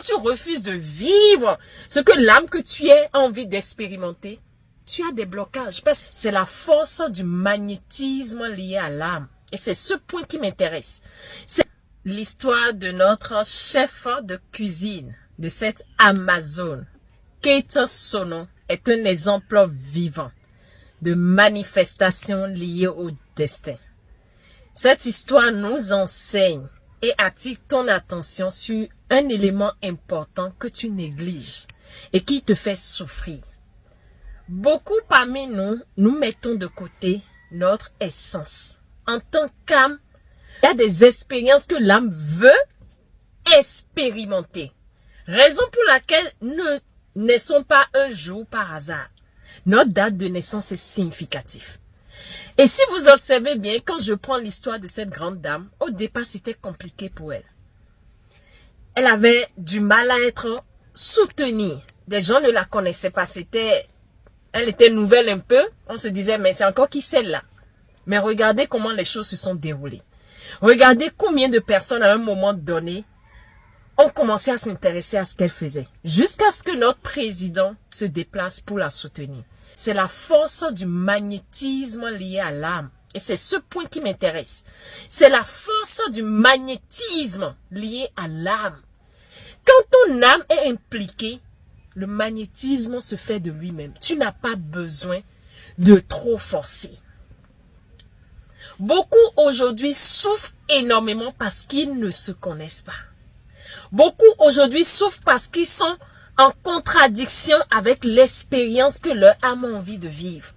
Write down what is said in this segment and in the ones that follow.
quand tu refuses de vivre ce que l'âme que tu es a envie d'expérimenter, tu as des blocages. Parce que c'est la force du magnétisme lié à l'âme. Et c'est ce point qui m'intéresse. C'est l'histoire de notre chef de cuisine, de cette Amazone. Kate Sonon est un exemple vivant de manifestation liée au destin. Cette histoire nous enseigne et attire ton attention sur un élément important que tu négliges et qui te fait souffrir. Beaucoup parmi nous, nous mettons de côté notre essence. En tant qu'âme, il y a des expériences que l'âme veut expérimenter. Raison pour laquelle nous ne naissons pas un jour par hasard. Notre date de naissance est significative. Et si vous observez bien, quand je prends l'histoire de cette grande dame, au départ, c'était compliqué pour elle. Elle avait du mal à être soutenue. Des gens ne la connaissaient pas. Elle était nouvelle un peu. On se disait, mais c'est encore qui celle-là? Mais regardez comment les choses se sont déroulées. Regardez combien de personnes à un moment donné ont commencé à s'intéresser à ce qu'elle faisait. Jusqu'à ce que notre président se déplace pour la soutenir. C'est la force du magnétisme lié à l'âme. Et c'est ce point qui m'intéresse. C'est la force du magnétisme lié à l'âme. Quand ton âme est impliquée, le magnétisme se fait de lui-même. Tu n'as pas besoin de trop forcer. Beaucoup aujourd'hui souffrent énormément parce qu'ils ne se connaissent pas. Beaucoup aujourd'hui souffrent parce qu'ils sont en contradiction avec l'expérience que leur âme a envie de vivre.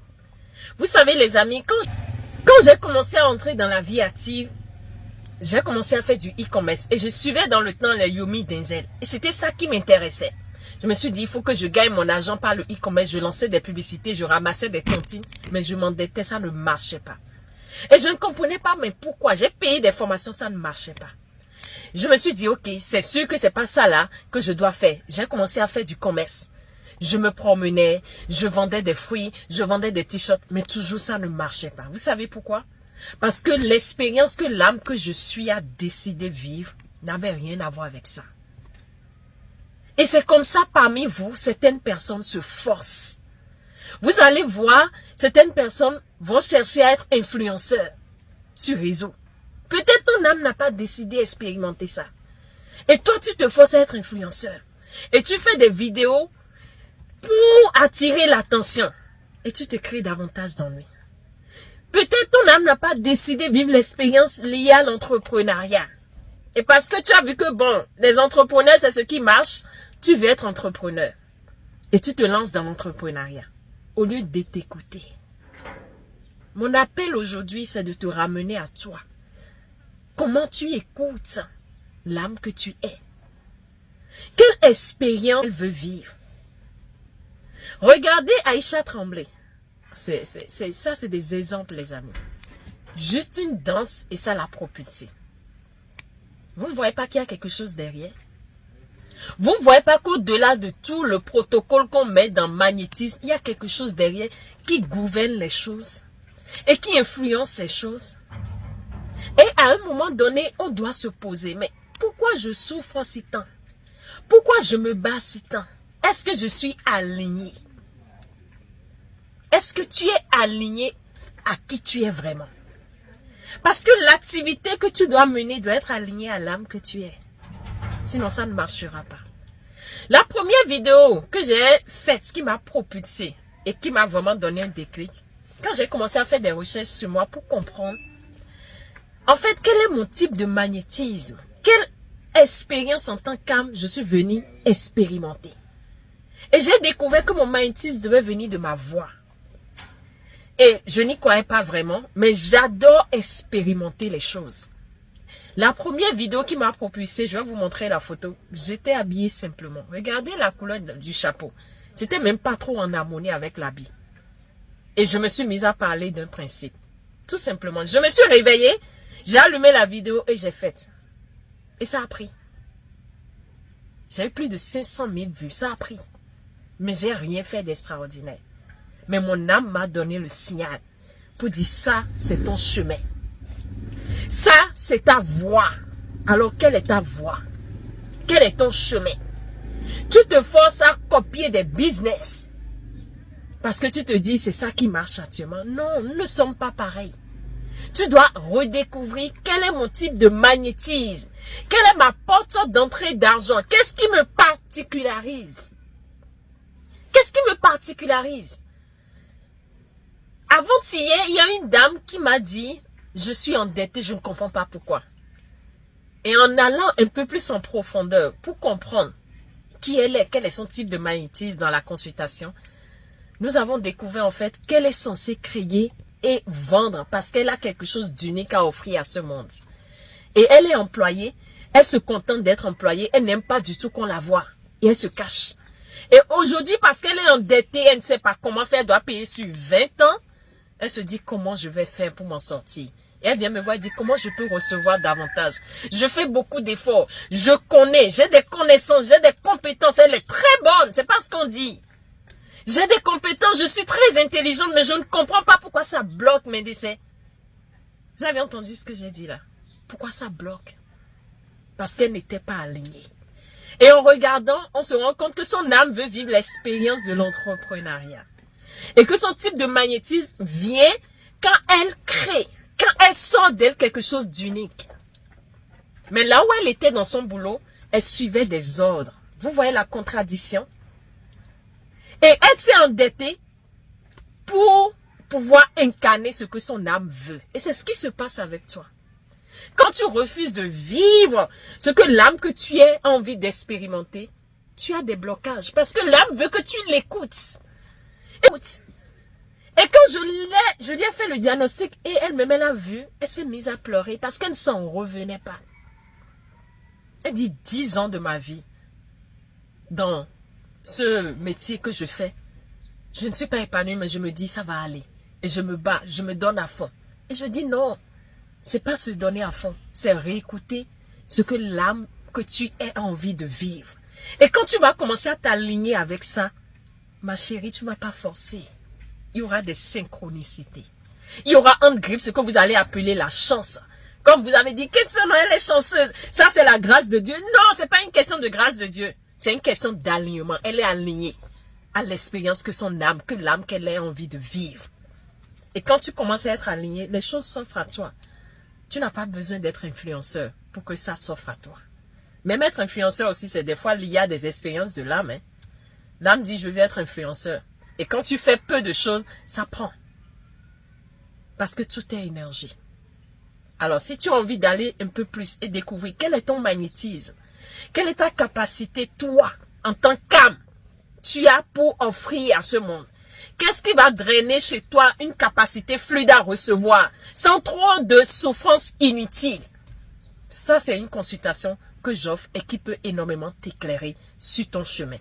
Vous savez les amis, quand j'ai commencé à entrer dans la vie active, j'ai commencé à faire du e-commerce et je suivais dans le temps les Yomi Denzel. Et c'était ça qui m'intéressait. Je me suis dit, il faut que je gagne mon argent par le e-commerce. Je lançais des publicités, je ramassais des tontines, mais je m'endettais, ça ne marchait pas. Et je ne comprenais pas, mais pourquoi? J'ai payé des formations, ça ne marchait pas. Je me suis dit, ok, c'est sûr que c'est pas ça là que je dois faire. J'ai commencé à faire du commerce. Je me promenais, je vendais des fruits, je vendais des t-shirts, mais toujours ça ne marchait pas. Vous savez pourquoi? Parce que l'expérience que l'âme que je suis a décidé de vivre n'avait rien à voir avec ça. Et c'est comme ça parmi vous, certaines personnes se forcent. Vous allez voir, certaines personnes vont chercher à être influenceurs sur réseau. Peut-être ton âme n'a pas décidé d'expérimenter ça. Et toi, tu te forces à être influenceur. Et tu fais des vidéos pour attirer l'attention. Et tu te crées davantage d'ennuis. Peut-être ton âme n'a pas décidé de vivre l'expérience liée à l'entrepreneuriat. Et parce que tu as vu que bon, les entrepreneurs, c'est ce qui marche, tu veux être entrepreneur. Et tu te lances dans l'entrepreneuriat. Au lieu de t'écouter. Mon appel aujourd'hui, c'est de te ramener à toi. Comment tu écoutes l'âme que tu es? Quelle expérience elle veut vivre? Regardez Aïcha Tremblay. Ça, c'est des exemples, les amis. Juste une danse et ça l'a propulsée. Vous ne voyez pas qu'il y a quelque chose derrière? Vous ne voyez pas qu'au-delà de tout le protocole qu'on met dans le magnétisme, il y a quelque chose derrière qui gouverne les choses et qui influence les choses? Et à un moment donné, on doit se poser, mais pourquoi je souffre si tant? Pourquoi je me bats si tant? Est-ce que je suis aligné? Est-ce que tu es aligné à qui tu es vraiment? Parce que l'activité que tu dois mener doit être alignée à l'âme que tu es. Sinon, ça ne marchera pas. La première vidéo que j'ai faite, qui m'a propulsé et qui m'a vraiment donné un déclic, quand j'ai commencé à faire des recherches sur moi pour comprendre, en fait, quel est mon type de magnétisme? Quelle expérience en tant qu'âme je suis venue expérimenter? Et j'ai découvert que mon magnétisme devait venir de ma voix. Et je n'y croyais pas vraiment, mais j'adore expérimenter les choses. La première vidéo qui m'a propulsé, je vais vous montrer la photo. J'étais habillée simplement. Regardez la couleur du chapeau. C'était même pas trop en harmonie avec l'habit. Et je me suis mise à parler d'un principe. Tout simplement. Je me suis réveillée, j'ai allumé la vidéo et j'ai fait. Et ça a pris. J'ai eu plus de 500 000 vues. Ça a pris. Mais j'ai rien fait d'extraordinaire. Mais mon âme m'a donné le signal pour dire ça, c'est ton chemin. Ça, c'est ta voie. Alors, quelle est ta voie? Quel est ton chemin? Tu te forces à copier des business. Parce que tu te dis, c'est ça qui marche actuellement. Non, nous ne sommes pas pareils. Tu dois redécouvrir quel est mon type de magnétisme. Quelle est ma porte d'entrée d'argent. Qu'est-ce qui me particularise? Qu'est-ce qui me particularise? Avant-hier, il y a une dame qui m'a dit, je suis endettée, je ne comprends pas pourquoi. Et en allant un peu plus en profondeur pour comprendre qui elle est, quel est son type de magnétisme dans la consultation, nous avons découvert en fait qu'elle est censée créer et vendre parce qu'elle a quelque chose d'unique à offrir à ce monde. Et elle est employée, elle se contente d'être employée, elle n'aime pas du tout qu'on la voie et elle se cache. Et aujourd'hui, parce qu'elle est endettée, elle ne sait pas comment faire, elle doit payer sur 20 ans, elle se dit comment je vais faire pour m'en sortir. Et elle vient me voir et dit comment je peux recevoir davantage. Je fais beaucoup d'efforts, je connais, j'ai des connaissances, j'ai des compétences, elle est très bonne, c'est pas ce qu'on dit. J'ai des compétences, je suis très intelligente, mais je ne comprends pas pourquoi ça bloque mes décès. Vous avez entendu ce que j'ai dit là? Pourquoi ça bloque? Parce qu'elle n'était pas alignée. Et en regardant, on se rend compte que son âme veut vivre l'expérience de l'entrepreneuriat. Et que son type de magnétisme vient quand elle crée, quand elle sort d'elle quelque chose d'unique. Mais là où elle était dans son boulot, elle suivait des ordres. Vous voyez la contradiction? Et elle s'est endettée pour pouvoir incarner ce que son âme veut. Et c'est ce qui se passe avec toi. Quand tu refuses de vivre ce que l'âme que tu as envie d'expérimenter, tu as des blocages. Parce que l'âme veut que tu l'écoutes. Écoute. Et quand je lui ai fait le diagnostic et elle-même elle a vu, elle s'est mise à pleurer parce qu'elle ne s'en revenait pas. Elle dit 10 ans de ma vie dans ce métier que je fais. Je ne suis pas épanouie, mais je me dis ça va aller. Et je me bats, je me donne à fond. Et je dis non, c'est pas se donner à fond, c'est réécouter ce que l'âme que tu as envie de vivre. Et quand tu vas commencer à t'aligner avec ça, ma chérie, tu ne vas pas forcer. Il y aura des synchronicités. Il y aura en griffe ce que vous allez appeler la chance. Comme vous avez dit, elle est chanceuse. Ça, c'est la grâce de Dieu. Non, c'est pas une question de grâce de Dieu. C'est une question d'alignement. Elle est alignée à l'expérience que son âme, que l'âme qu'elle a envie de vivre. Et quand tu commences à être aligné, les choses s'offrent à toi. Tu n'as pas besoin d'être influenceur pour que ça s'offre à toi. Même être influenceur aussi, c'est des fois lié à des expériences de l'âme. Hein. L'âme dit, je veux être influenceur. Et quand tu fais peu de choses, ça prend. Parce que tout est énergie. Alors, si tu as envie d'aller un peu plus et découvrir quel est ton magnétisme, quelle est ta capacité, toi, en tant qu'âme, tu as pour offrir à ce monde. Qu'est-ce qui va drainer chez toi une capacité fluide à recevoir, sans trop de souffrance inutile? Ça, c'est une consultation que j'offre et qui peut énormément t'éclairer sur ton chemin.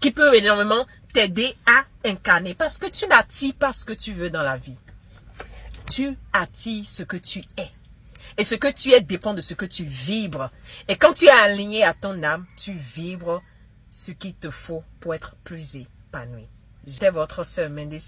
Qui peut énormément t'aider à incarner. Parce que tu n'attires pas ce que tu veux dans la vie. Tu attires ce que tu es. Et ce que tu es dépend de ce que tu vibres. Et quand tu es aligné à ton âme, tu vibres ce qu'il te faut pour être plus épanoui. J'étais votre sœur Mendes.